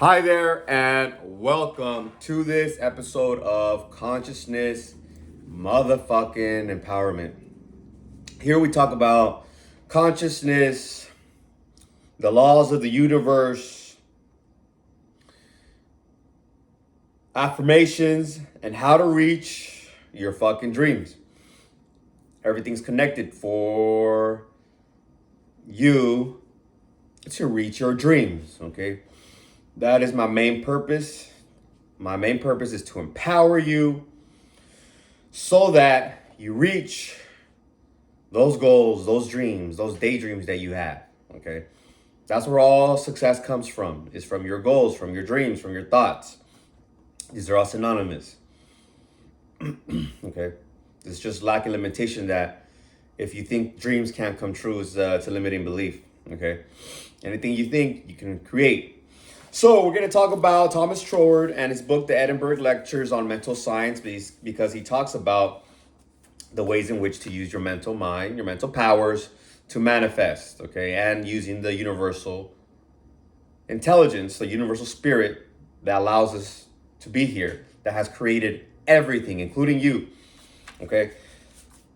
Hi there, and welcome to this episode of Consciousness Motherfucking Empowerment. Here we talk about consciousness, the laws of the universe, affirmations, and how to reach your fucking dreams. Everything's connected for you to reach your dreams, okay? That is my main purpose. My main purpose is to empower you so that you reach those goals, those dreams, those daydreams that you have, okay? That's where all success comes from, is from your goals, from your dreams, from your thoughts. These are all synonymous, okay? It's just lack of limitation that if you think dreams can't come true, it's a limiting belief, okay? Anything you think, you can create. So we're going to talk about Thomas Troward and his book, The Edinburgh Lectures on Mental Science, because he talks about the ways in which to use your mental mind, your mental powers to manifest, okay? And using the universal intelligence, the universal spirit that allows us to be here, that has created everything, including you, okay?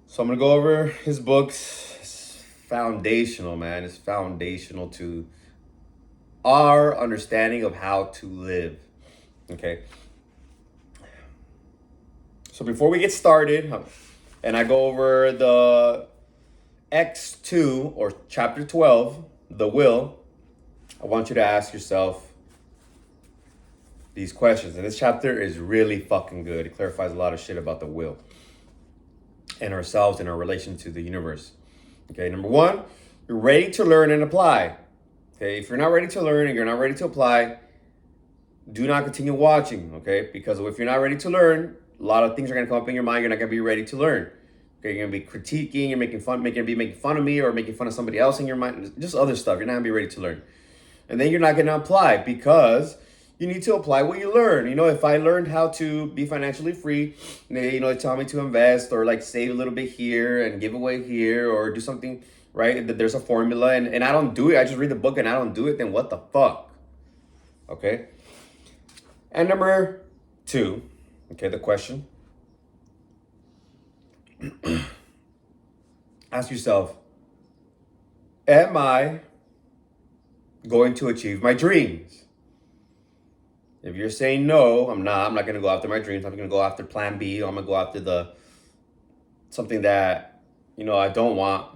So I'm going to go over his books. It's foundational, man. It's foundational to our understanding of how to live, okay? So before we get started, and I go over the X2 or chapter 12, the will, I want you to ask yourself these questions. And this chapter is really fucking good. It clarifies a lot of shit about the will and ourselves and our relation to the universe. Okay, number one, you're ready to learn and apply. Okay, if you're not ready to learn and you're not ready to apply, do not continue watching, okay? Because if you're not ready to learn, a lot of things are gonna come up in your mind. You're not gonna be ready to learn. Okay, you're gonna be critiquing, you're making fun of me or making fun of somebody else in your mind, just other stuff. You're not gonna be ready to learn. And then you're not gonna apply because you need to apply what you learn. You know, if I learned how to be financially free, they tell me to invest or like save a little bit here and give away here or do something, right? That there's a formula and I don't do it. I just read the book and I don't do it, then what the fuck? Okay. And number two, okay, the question. Ask yourself, am I going to achieve my dreams? If you're saying no, I'm not going to go after my dreams. I'm going to go after plan B. I'm going to go after something that, I don't want,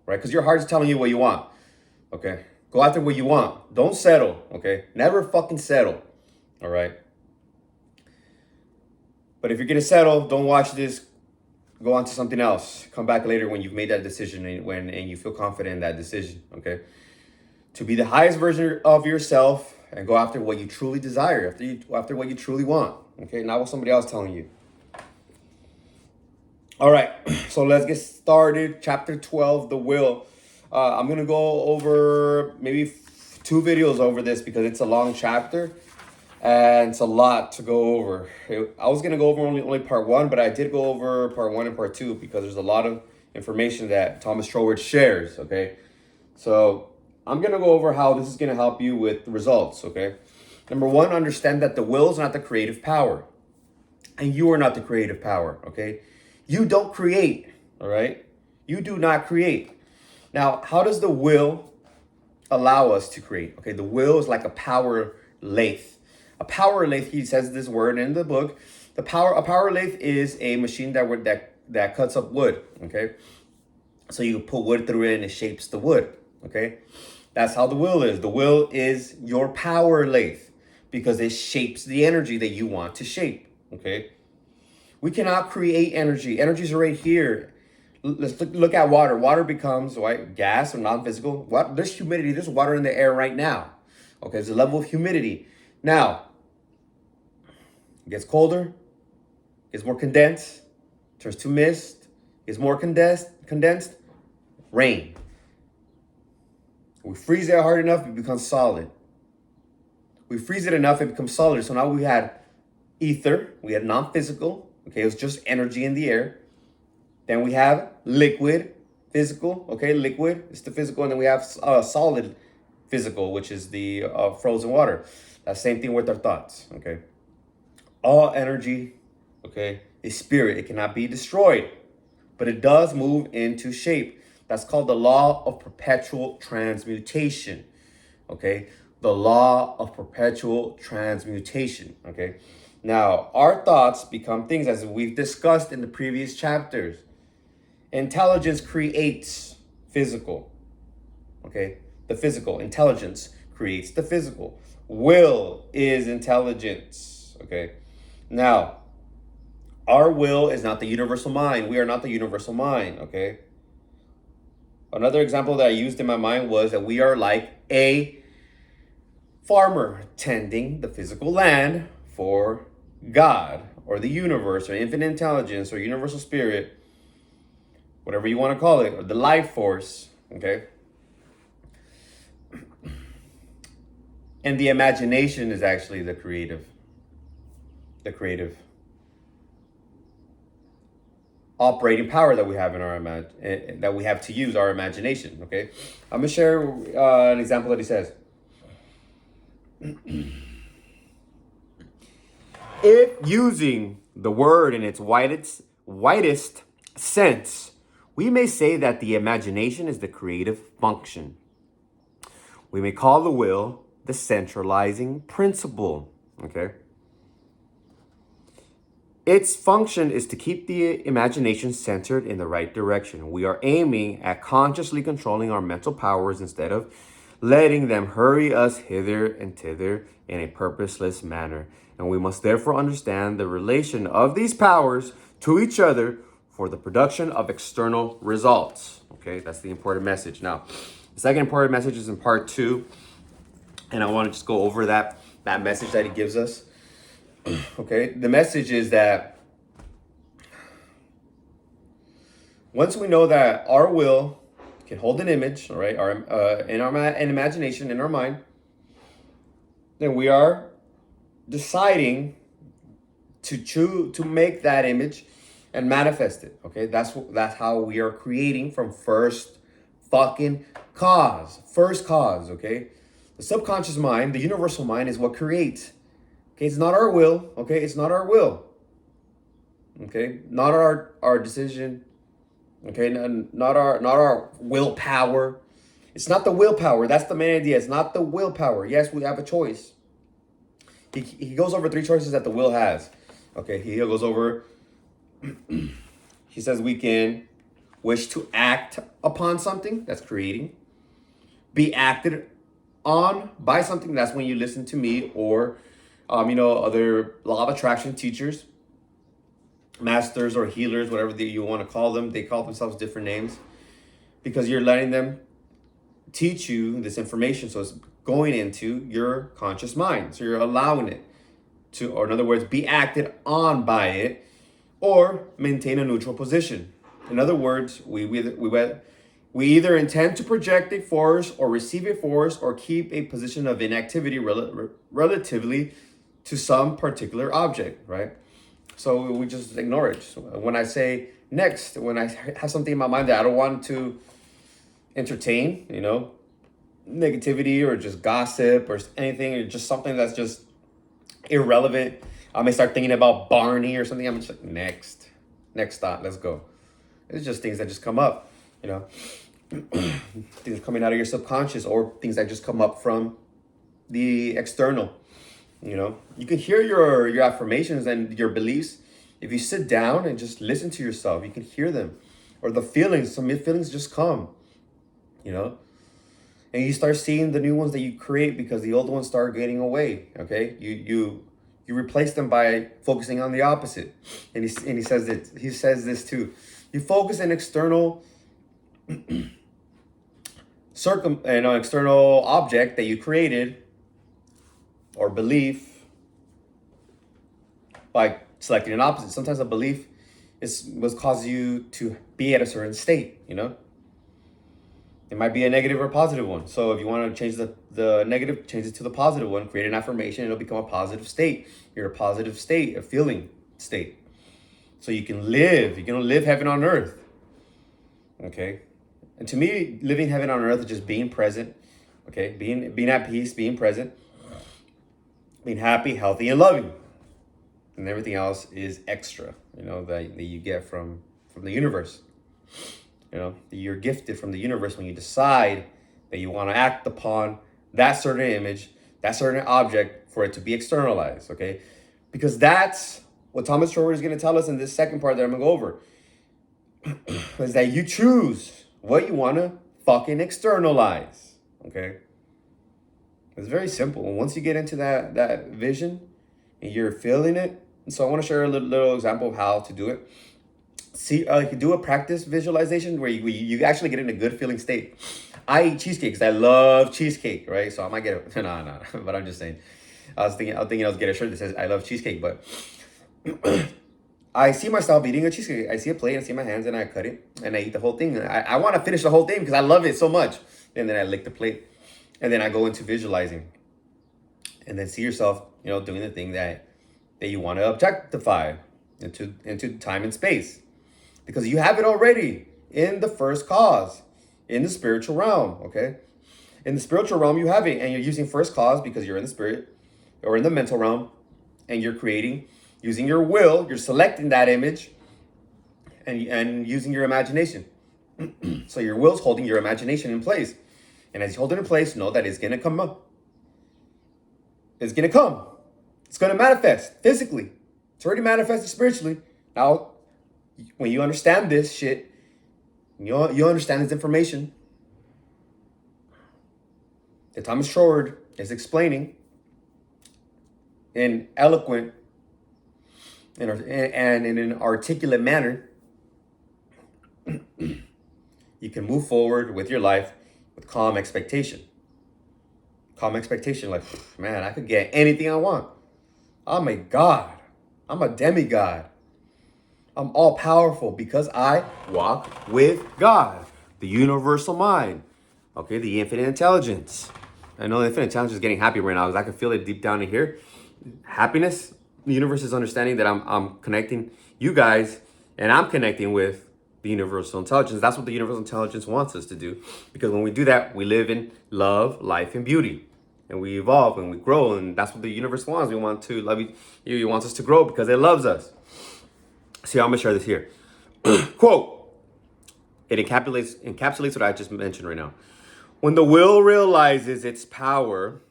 right? Because your heart is telling you what you want, okay? Go after what you want. Don't settle, okay? Never fucking settle, all right? But if you're going to settle, don't watch this. Go on to something else. Come back later when you've made that decision and you feel confident in that decision, okay? To be the highest version of yourself and go after what you truly desire, after what you truly want, okay? Not what somebody else telling you. All right, so let's get started. Chapter 12, the will. I'm going to go over maybe 2 videos over this because it's a long chapter and it's a lot to go over. I was going to go over only part 1, but I did go over part 1 and part 2 because there's a lot of information that Thomas Troward shares, okay? So I'm going to go over how this is going to help you with the results, okay? Number 1, understand that the will is not the creative power. And you are not the creative power, okay? You don't create, all right? You do not create. Now, how does the will allow us to create? Okay, the will is like a power lathe. A power lathe, he says this word in the book. A power lathe is a machine that cuts up wood, okay? So you put wood through it and it shapes the wood, okay? That's how the will is. The will is your power lathe because it shapes the energy that you want to shape, okay? We cannot create energy. Energies are right here. Let's look at water. Water becomes gas or non-physical. There's humidity. There's water in the air right now. Okay, there's a level of humidity. Now, it gets colder, gets more condensed, turns to mist, gets more condensed, rain. We freeze it hard enough, it becomes solid. We freeze it enough, it becomes solid. So now we had ether, we had non-physical. Okay, it was just energy in the air. Then we have liquid, physical. Okay, liquid is the physical. And then we have solid, physical, which is the frozen water. That same thing with our thoughts, okay? All energy, okay, is spirit. It cannot be destroyed, but it does move into shape. That's called the law of perpetual transmutation, okay? The law of perpetual transmutation, okay? Now, our thoughts become things, as we've discussed in the previous chapters. Intelligence creates physical, okay? The physical. Intelligence creates the physical. Will is intelligence, okay? Now, our will is not the universal mind. We are not the universal mind, okay? Another example that I used in my mind was that we are like a farmer tending the physical land for God or the universe or infinite intelligence or universal spirit, whatever you want to call it, or the life force, okay? And the imagination is actually the creative operating power that we have in our that we have to use our imagination. Okay, I'm gonna share an example that he says. If using the word in its widest sense, we may say that the imagination is the creative function. We may call the will the centralizing principle. Okay. Its function is to keep the imagination centered in the right direction. We are aiming at consciously controlling our mental powers instead of letting them hurry us hither and thither in a purposeless manner. And we must therefore understand the relation of these powers to each other for the production of external results. Okay, that's the important message. Now, the second important message is in part 2, and I want to just go over that message that he gives us. Okay, the message is that once we know that our will can hold an image, all right, an imagination in our mind, then we are deciding to make that image and manifest it. Okay, that's how we are creating from first cause. Okay, the subconscious mind, the universal mind, is what creates. Okay, it's not our will. Okay, it's not our will. Okay, not our decision. Okay, not our willpower. It's not the willpower. That's the main idea. It's not the willpower. Yes, we have a choice. He goes over 3 choices that the will has. Okay, he goes over. He says we can wish to act upon something. That's creating. Be acted on by something. That's when you listen to me or other law of attraction teachers, masters or healers, whatever you want to call them. They call themselves different names because you're letting them teach you this information. So it's going into your conscious mind. So you're allowing it to, or in other words, be acted on by it or maintain a neutral position. In other words, we either intend to project a force or receive a force or keep a position of inactivity relatively to some particular object, right? So we just ignore it. So when I say next, when I have something in my mind that I don't want to entertain, negativity or just gossip or anything, or just something that's just irrelevant, I may start thinking about Barney or something. I'm just like, next thought, let's go. It's just things that just come up, things coming out of your subconscious or things that just come up from the external. You can hear your affirmations and your beliefs. If you sit down and just listen to yourself, you can hear them. Or the feelings, some feelings just come, and you start seeing the new ones that you create because the old ones start getting away. Okay, you replace them by focusing on the opposite. And he says this too. You focus an external external object that you created or belief by selecting an opposite. Sometimes a belief is what causes you to be at a certain state, It might be a negative or a positive one. So if you want to change the negative, change it to the positive one, create an affirmation, it'll become a positive state. You're a positive state, a feeling state. So you can live heaven on earth. Okay? And to me, living heaven on earth is just being present. Okay? Being at peace, being present. being happy, healthy, and loving. And everything else is extra, that you get from the universe. You're gifted from the universe when you decide that you want to act upon that certain image, that certain object for it to be externalized, okay? Because that's what Thomas Schroeder is going to tell us in this second part that I'm going to go over. Is that you choose what you want to fucking externalize, okay? It's very simple. Once you get into that vision and you're feeling it, and so I want to share a little example of how to do it. See, you can do a practice visualization where you actually get in a good feeling state. I eat cheesecake because I love cheesecake, right? So I might get it. No, but I'm just saying. I was thinking I was getting a shirt that says I love cheesecake, but I see myself eating a cheesecake. I see a plate, I see my hands, and I cut it, and I eat the whole thing. I want to finish the whole thing because I love it so much. And then I lick the plate, and then I go into visualizing, and then see yourself, doing the thing that you want to objectify into time and space. Because you have it already in the first cause, in the spiritual realm, okay? In the spiritual realm, you have it, and you're using first cause because you're in the spirit or in the mental realm, and you're creating, using your will, you're selecting that image, and using your imagination. So your will's holding your imagination in place. And as you hold it in place, know that it's going to come up. It's going to come. It's going to manifest physically. It's already manifested spiritually. Now, when you understand this shit, you understand this information that Thomas Schroeder is explaining in eloquent and in an articulate manner, you can move forward with your life with calm expectation. Calm expectation, like, man, I could get anything I want. I'm a god. I'm a demigod. I'm all powerful because I walk with God, the universal mind, okay, the infinite intelligence. I know the infinite intelligence is getting happy right now because I can feel it deep down in here. Happiness, the universe is understanding that I'm connecting you guys, and I'm connecting with the universal intelligence. That's what the universal intelligence wants us to do, because when we do that, we live in love, life, and beauty. And we evolve and we grow, and that's what the universe wants. We want to love you. It wants us to grow because it loves us. See, I'm gonna share this here. Quote, it encapsulates what I just mentioned right now. When the will realizes its power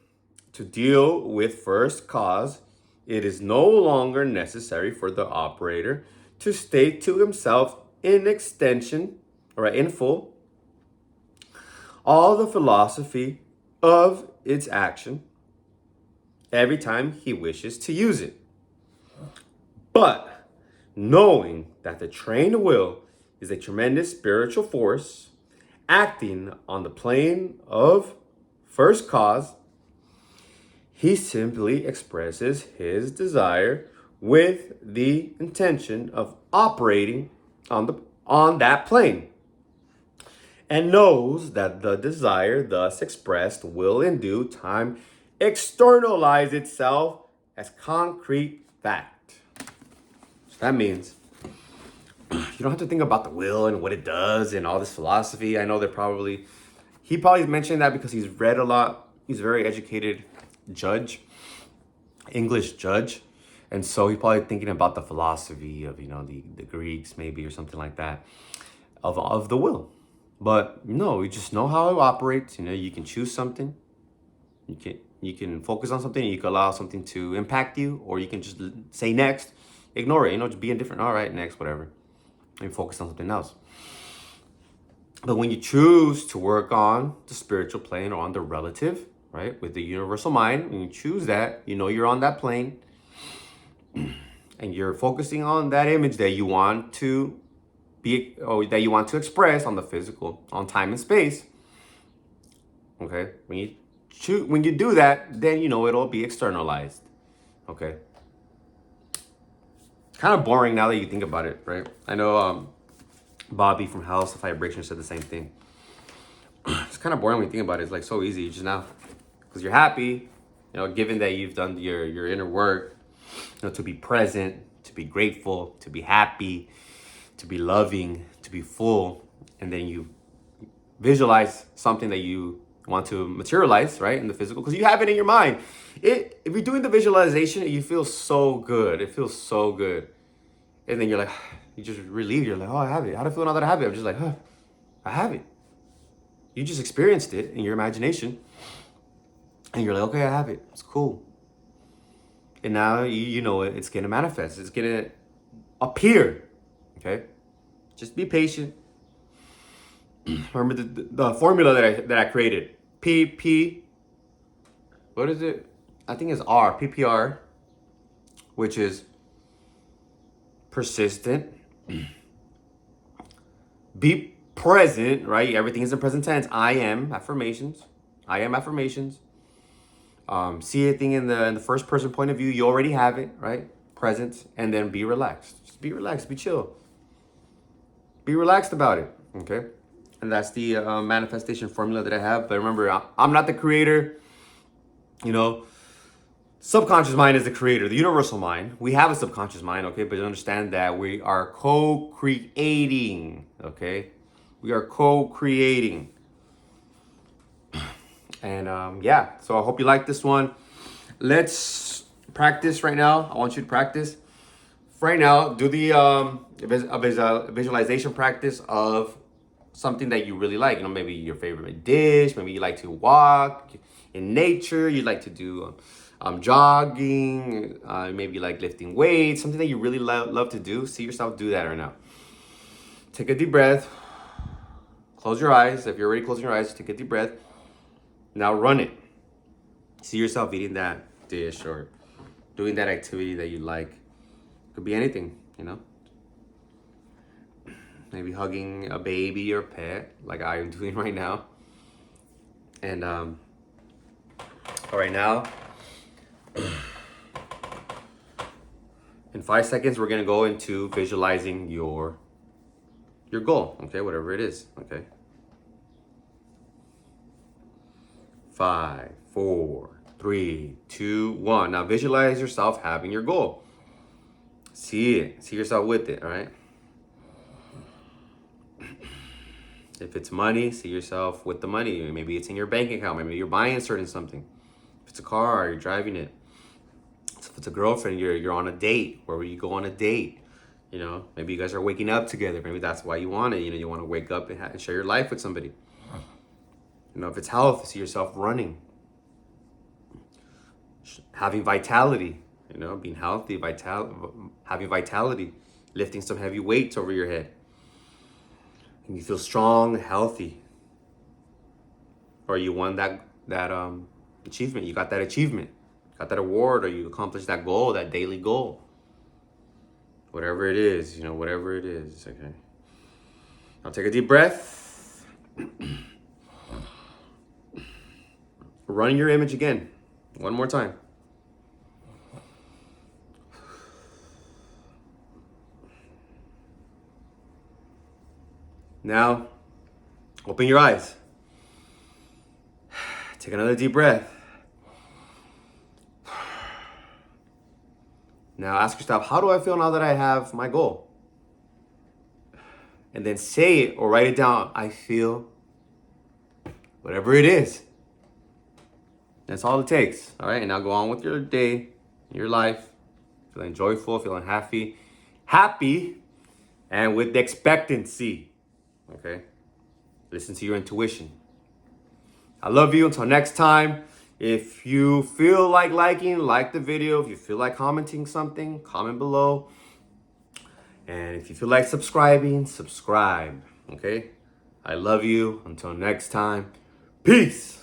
to deal with first cause, it is no longer necessary for the operator to state to himself in extension, or in full, all the philosophy of its action every time he wishes to use it. But knowing that the trained will is a tremendous spiritual force acting on the plane of first cause, he simply expresses his desire with the intention of operating on that plane, and knows that the desire thus expressed will in due time externalize itself as concrete fact. So that means you don't have to think about the will and what it does and all this philosophy. I know he probably mentioned that because he's read a lot. He's a very educated English judge. And so he's probably thinking about the philosophy of, the Greeks maybe, or something like that, of the will. But no, you just know how it operates. You can choose something. You can focus on something. You can allow something to impact you, or you can just say next, ignore it. Just be indifferent. All right, next, whatever, and focus on something else. But when you choose to work on the spiritual plane or on the relative, right, with the universal mind, when you choose that, you're on that plane, and you're focusing on that image that you want to be, or that you want to express on the physical, on time and space. Okay, when you do that, then it'll be externalized. Okay, kind of boring now that you think about it, right? I know Bobby from House of Vibration said the same thing. It's kind of boring when you think about it. It's like so easy just now, because you're happy, given that you've done your inner work, to be present, to be grateful, to be happy, to be loving, to be full, and then you visualize something that you want to materialize, right, in the physical, because you have it in your mind. If you're doing the visualization, you feel so good. It feels so good. And then you're like, you just relieved. You're like, oh, I have it. How do I feel now that I have it? I'm just like, huh, I have it. You just experienced it in your imagination. And you're like, okay, I have it. It's cool. And now you know it. It's going to manifest. It's going to appear. Okay? Just be patient. Remember the formula that I created. PP. What is it? I think it's PPR, which is persistent. Be present, right? Everything is in present tense. I am affirmations. See anything in the first person point of view. You already have it, right? Present. And then be relaxed. Just be relaxed. Be chill. Be relaxed about it. Okay? And that's the manifestation formula that I have. But remember, I'm not the creator. You know, subconscious mind is the creator, the universal mind. We have a subconscious mind, okay? But understand that we are co-creating, okay? We are co-creating. And yeah, so I hope you like this one. Let's practice right now. I want you to practice. Right now, do the visualization practice of something that you really like. You know, maybe your favorite dish. Maybe you like to walk in nature. You like to do jogging. Maybe you like lifting weights. Something that you really love to do. See yourself do that right now. Take a deep breath. Close your eyes. If you're already closing your eyes, take a deep breath. Now run it. See yourself eating that dish or doing that activity that you like. Could be anything, you know. Maybe hugging a baby or pet, like I am doing right now. And all right, now, in 5 seconds, we're gonna go into visualizing your goal. Okay, whatever it is. Okay. 5, 4, 3, 2, 1. Now visualize yourself having your goal. See it. See yourself with it, all right? If it's money, see yourself with the money. Maybe it's in your bank account. Maybe you're buying certain something. If it's a car, you're driving it. If it's a girlfriend, you're on a date. Where you go on a date, you know? Maybe you guys are waking up together. Maybe that's why you want it. You know, you want to wake up and share your life with somebody. You know, if it's health, see yourself running. Having vitality, you know, being healthy, having vitality, lifting some heavy weights over your head. And you feel strong, healthy. Or you won that achievement. You got that achievement. Got that award, or you accomplished that goal, that daily goal. Whatever it is, you know, whatever it is, okay? Now take a deep breath. Run your image again. One more time. Now, open your eyes. Take another deep breath. Now ask yourself, how do I feel now that I have my goal? And then say it or write it down. I feel whatever it is. That's all it takes. All right. And now go on with your day, your life, feeling joyful, feeling happy, and with expectancy. Okay. Listen to your intuition. I love you. Until next time. If you feel like liking, like the video. If you feel like commenting something, comment below. And if you feel like subscribing, subscribe. Okay. I love you. Until next time. Peace.